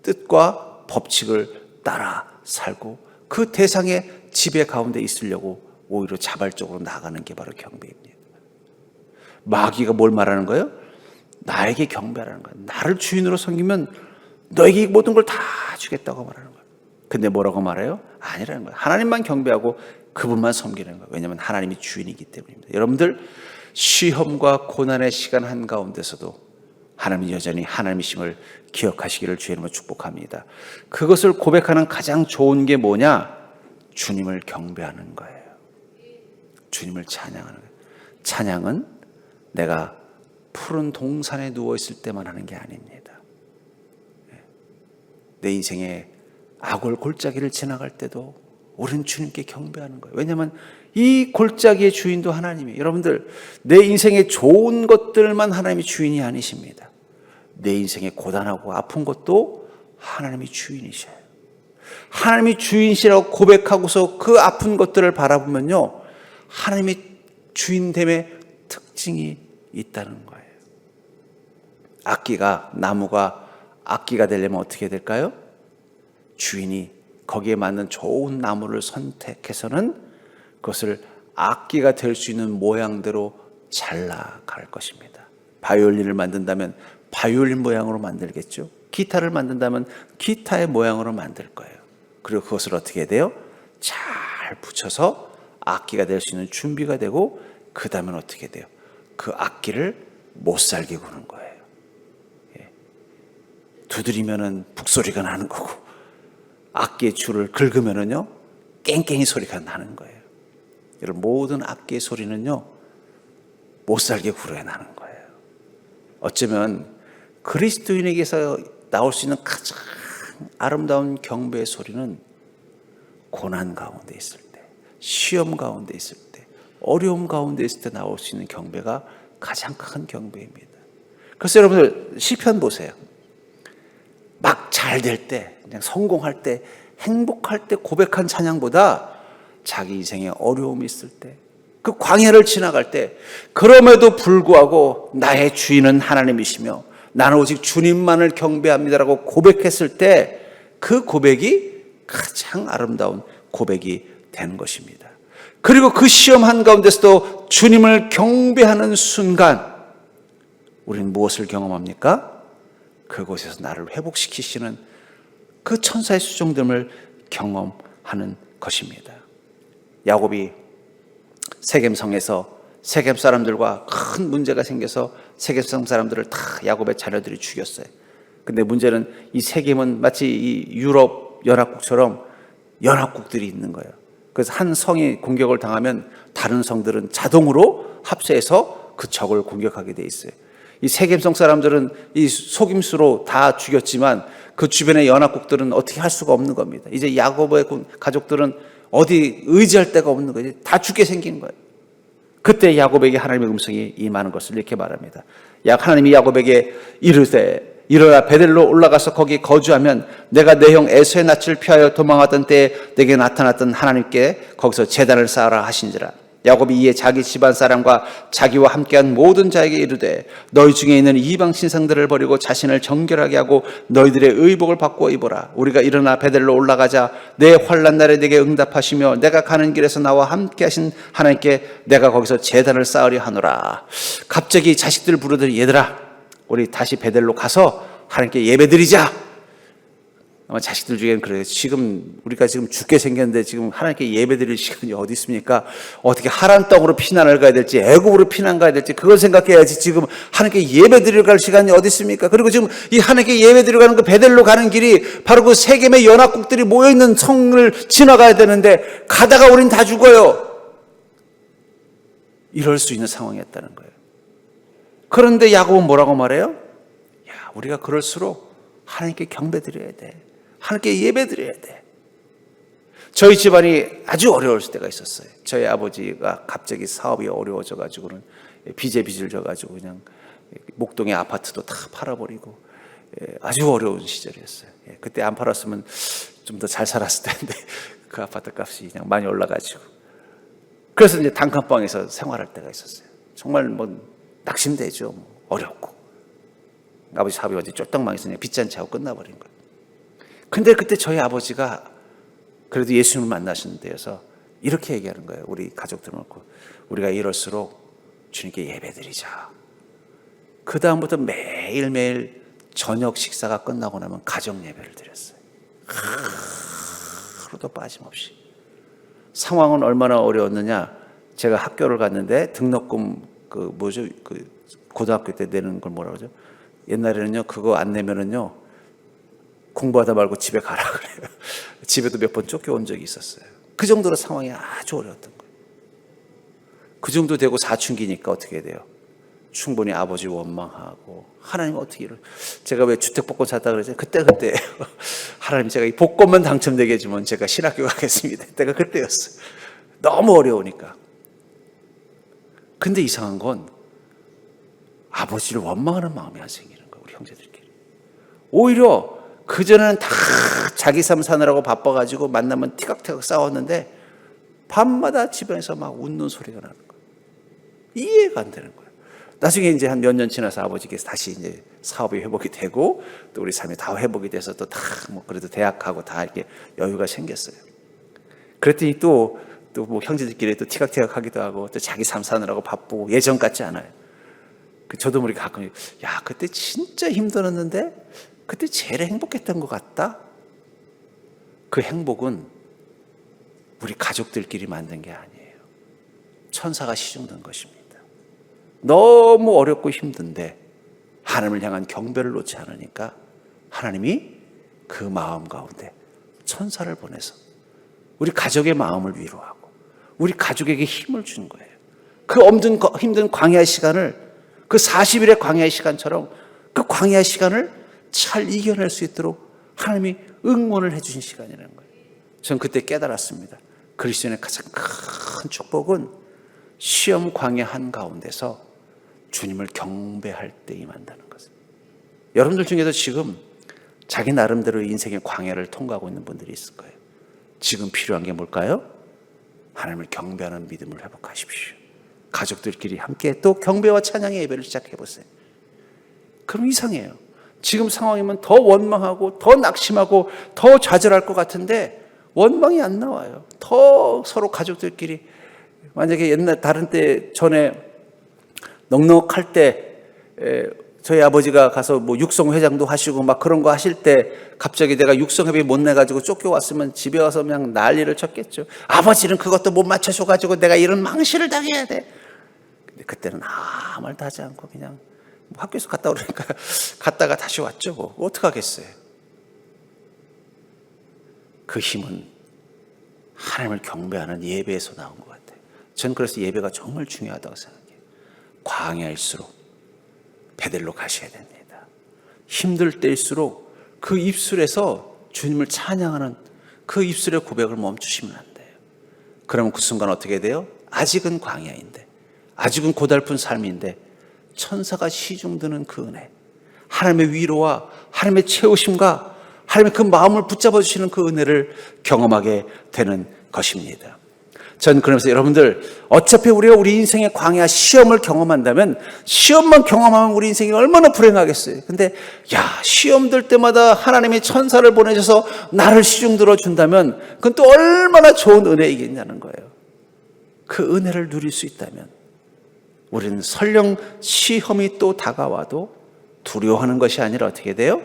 뜻과 법칙을 따라 살고 그 대상의 지배 가운데 있으려고 오히려 자발적으로 나가는 게 바로 경배입니다. 마귀가 뭘 말하는 거예요? 나에게 경배하라는 거예요. 나를 주인으로 섬기면 너에게 모든 걸 다 주겠다고 말하는 거예요. 근데 뭐라고 말해요? 아니라는 거예요. 하나님만 경배하고 그분만 섬기는 거예요. 왜냐하면 하나님이 주인이기 때문입니다. 여러분들, 시험과 고난의 시간 한가운데서도 하나님이 여전히 하나님이심을 기억하시기를 주의 이름으로 축복합니다. 그것을 고백하는 가장 좋은 게 뭐냐? 주님을 경배하는 거예요. 주님을 찬양하는 거예요. 찬양은 내가 푸른 동산에 누워있을 때만 하는 게 아닙니다. 내 인생의 악월 골짜기를 지나갈 때도 우리는 주님께 경배하는 거예요. 왜냐하면 이 골짜기의 주인도 하나님이에요. 여러분들, 내 인생의 좋은 것들만 하나님이 주인이 아니십니다. 내 인생의 고단하고 아픈 것도 하나님이 주인이셔요. 하나님이 주인이시라고 고백하고서 그 아픈 것들을 바라보면요, 하나님이 주인됨의 특징이 있다는 거예요. 나무가 악기가 되려면 어떻게 될까요? 주인이 거기에 맞는 좋은 나무를 선택해서는 그것을 악기가 될 수 있는 모양대로 잘라갈 것입니다. 바이올린을 만든다면 바이올린 모양으로 만들겠죠. 기타를 만든다면 기타의 모양으로 만들 거예요. 그리고 그것을 어떻게 해야 돼요? 잘 붙여서 악기가 될 수 있는 준비가 되고, 그 다음엔 어떻게 돼요? 그 악기를 못 살게 구는 거예요. 두드리면은 북소리가 나는 거고, 악기의 줄을 긁으면은요, 깽깽이 소리가 나는 거예요. 여러분, 모든 악기의 소리는요, 못 살게 굴어야 나는 거예요. 어쩌면 그리스도인에게서 나올 수 있는 가장 아름다운 경배의 소리는 고난 가운데 있을 때, 시험 가운데 있을 때, 어려움 가운데 있을 때 나올 수 있는 경배가 가장 큰 경배입니다. 그래서 여러분들, 시편 보세요. 막 잘 될 때, 그냥 성공할 때, 행복할 때 고백한 찬양보다 자기 인생에 어려움이 있을 때, 그 광야를 지나갈 때, 그럼에도 불구하고 나의 주인은 하나님이시며 나는 오직 주님만을 경배합니다라고 고백했을 때 그 고백이 가장 아름다운 고백이 되는 것입니다. 그리고 그 시험 한가운데서도 주님을 경배하는 순간 우리는 무엇을 경험합니까? 그곳에서 나를 회복시키시는 그 천사의 수종됨을 경험하는 것입니다. 야곱이 세겜성에서 세겜 사람들과 큰 문제가 생겨서 세겜성 사람들을 다 야곱의 자녀들이 죽였어요. 근데 문제는 이 세겜은 마치 이 유럽 연합국처럼 연합국들이 있는 거예요. 그래서 한 성이 공격을 당하면 다른 성들은 자동으로 합세해서 그 적을 공격하게 돼 있어요. 이 세겜성 사람들은 이 속임수로 다 죽였지만 그 주변의 연합국들은 어떻게 할 수가 없는 겁니다. 이제 야곱의 가족들은 어디 의지할 데가 없는 거예요. 다 죽게 생긴 거예요. 그때 야곱에게 하나님의 음성이 임하는 것을 이렇게 말합니다. 하나님이 야곱에게 이르되 일어나 베델로 올라가서 거기 거주하면 내가 내 형 에서의 낯을 피하여 도망하던 때에 내게 나타났던 하나님께 거기서 제단을 쌓아라 하신지라. 야곱이 이에 자기 집안 사람과 자기와 함께한 모든 자에게 이르되 너희 중에 있는 이방 신상들을 버리고 자신을 정결하게 하고 너희들의 의복을 바꾸어 입어라. 우리가 일어나 베델로 올라가자. 내 환난 날에 내게 응답하시며 내가 가는 길에서 나와 함께 하신 하나님께 내가 거기서 제단을 쌓으려 하노라. 갑자기 자식들 부르더니 얘들아 우리 다시 베델로 가서 하나님께 예배드리자. 아마 자식들 중에는 그래요. 우리가 지금 죽게 생겼는데 지금 하나님께 예배드릴 시간이 어디 있습니까? 어떻게 하란 땅으로 피난을 가야 될지 애굽으로 피난 가야 될지 그걸 생각해야지 지금 하나님께 예배드리러 갈 시간이 어디 있습니까? 그리고 지금 이 하나님께 예배드리러 가는 그 베델로 가는 길이 바로 그 세겜의 연합국들이 모여있는 성을 지나가야 되는데 가다가 우린 다 죽어요. 이럴 수 있는 상황이었다는 거예요. 그런데 야곱은 뭐라고 말해요? 우리가 그럴수록 하나님께 경배드려야 돼. 하나님께 예배드려야 돼. 저희 집안이 아주 어려울 때가 있었어요. 저희 아버지가 갑자기 사업이 어려워져가지고는 빚을 져가지고 그냥 목동의 아파트도 다 팔아버리고 아주 어려운 시절이었어요. 그때 안 팔았으면 좀 더 잘 살았을 텐데 그 아파트 값이 그냥 많이 올라가지고 그래서 이제 단칸방에서 생활할 때가 있었어요. 정말 낙심되죠. 어렵고 아버지 사업이 완전히 쫄딱 망해서 그냥 빚잔치 하고 끝나버린 거예요. 근데 그때 저희 아버지가 그래도 예수님을 만나신 데여서 이렇게 얘기하는 거예요. 우리 가족들 놓고 우리가 이럴수록 주님께 예배드리자. 그 다음부터 매일매일 저녁 식사가 끝나고 나면 가정 예배를 드렸어요. 하루도 빠짐없이. 상황은 얼마나 어려웠느냐. 제가 학교를 갔는데 등록금 고등학교 때 내는 걸 뭐라고 그러죠? 옛날에는요 그거 안 내면은요 공부하다 말고 집에 가라 그래요. 집에도 몇 번 쫓겨온 적이 있었어요. 그 정도로 상황이 아주 어려웠던 거예요. 그 정도 되고 사춘기니까 어떻게 돼요? 충분히 아버지 원망하고 하나님 어떻게 제가 왜 주택복권 샀다 그러죠? 그때 하나님 제가 이 복권만 당첨되게 해주면 제가 신학교 가겠습니다. 그때가 그때였어요. 너무 어려우니까. 근데 이상한 건 아버지를 원망하는 마음이 안 생기는 거예요. 우리 형제들끼리. 오히려 그전에는 다 자기 삶 사느라고 바빠가지고 만나면 티각티각 싸웠는데 밤마다 집에서 막 웃는 소리가 나는 거예요. 이해가 안 되는 거예요. 나중에 이제 한 몇 년 지나서 아버지께서 다시 이제 사업이 회복이 되고 또 우리 삶이 다 회복이 돼서 또 다 그래도 대학하고 다 이렇게 여유가 생겼어요. 그랬더니 또 형제들끼리 또 티각티각 하기도 하고 또 자기 삶 사느라고 바쁘고 예전 같지 않아요. 저도 모르게 가끔 그때 진짜 힘들었는데 그때 제일 행복했던 것 같다. 그 행복은 우리 가족들끼리 만든 게 아니에요. 천사가 시중된 것입니다. 너무 어렵고 힘든데 하나님을 향한 경배를 놓지 않으니까 하나님이 그 마음 가운데 천사를 보내서 우리 가족의 마음을 위로하고 우리 가족에게 힘을 준 거예요. 그 힘든 광야의 시간을 그 40일의 광야의 시간처럼 그 광야의 시간을 잘 이겨낼 수 있도록 하나님이 응원을 해주신 시간이라는 거예요. 저는 그때 깨달았습니다. 그리스도인의 가장 큰 축복은 시험 광야 한가운데서 주님을 경배할 때 임한다는 것입니다. 여러분들 중에도 지금 자기 나름대로 인생의 광야를 통과하고 있는 분들이 있을 거예요. 지금 필요한 게 뭘까요? 하나님을 경배하는 믿음을 회복하십시오. 가족들끼리 함께 또 경배와 찬양의 예배를 시작해 보세요. 그럼 이상해요. 지금 상황이면 더 원망하고 더 낙심하고 더 좌절할 것 같은데 원망이 안 나와요. 더 서로 가족들끼리 만약에 옛날 다른 때 전에 넉넉할 때 저희 아버지가 가서 뭐 육성회장도 하시고 막 그런 거 하실 때 갑자기 내가 육성회비 못 내가지고 쫓겨왔으면 집에 와서 그냥 난리를 쳤겠죠. 아버지는 그것도 못 맞춰줘가지고 내가 이런 망실을 당해야 돼. 근데 그때는 아무 말도 하지 않고 그냥 뭐 학교에서 갔다 오니까 갔다가 다시 왔죠. 뭐 어떡하겠어요. 그 힘은 하나님을 경배하는 예배에서 나온 것 같아요. 저는 그래서 예배가 정말 중요하다고 생각해요. 광야일수록 베델로 가셔야 됩니다. 힘들 때일수록 그 입술에서 주님을 찬양하는 그 입술의 고백을 멈추시면 안 돼요. 그러면 그 순간 어떻게 돼요? 아직은 광야인데, 아직은 고달픈 삶인데 천사가 시중드는 그 은혜, 하나님의 위로와 하나님의 채우심과 하나님의 그 마음을 붙잡아 주시는 그 은혜를 경험하게 되는 것입니다. 전 그러면서 여러분들 어차피 우리가 우리 인생의 광야 시험을 경험한다면 시험만 경험하면 우리 인생이 얼마나 불행하겠어요. 근데 시험 들 때마다 하나님이 천사를 보내셔서 나를 시중 들어준다면 그건 또 얼마나 좋은 은혜이겠냐는 거예요. 그 은혜를 누릴 수 있다면 우리는 설령 시험이 또 다가와도 두려워하는 것이 아니라 어떻게 돼요?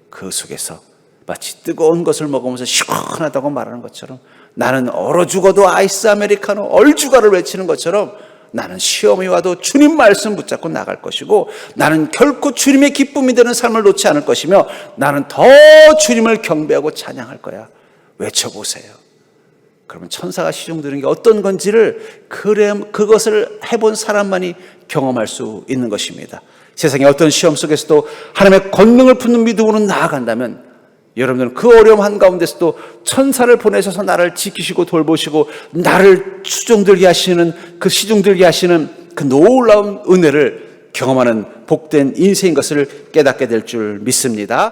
그 속에서 마치 뜨거운 것을 먹으면서 시원하다고 말하는 것처럼 나는 얼어 죽어도 아이스 아메리카노 얼죽아를 외치는 것처럼 나는 시험이 와도 주님 말씀 붙잡고 나갈 것이고 나는 결코 주님의 기쁨이 되는 삶을 놓지 않을 것이며 나는 더 주님을 경배하고 찬양할 거야. 외쳐보세요. 그러면 천사가 시중드는 게 어떤 건지를 그것을 해본 사람만이 경험할 수 있는 것입니다. 세상의 어떤 시험 속에서도 하나님의 권능을 품는 믿음으로 나아간다면 여러분들은 그 어려움 한가운데서도 천사를 보내셔서 나를 지키시고 돌보시고 나를 시중들게 하시는 그 놀라운 은혜를 경험하는 복된 인생인 것을 깨닫게 될 줄 믿습니다.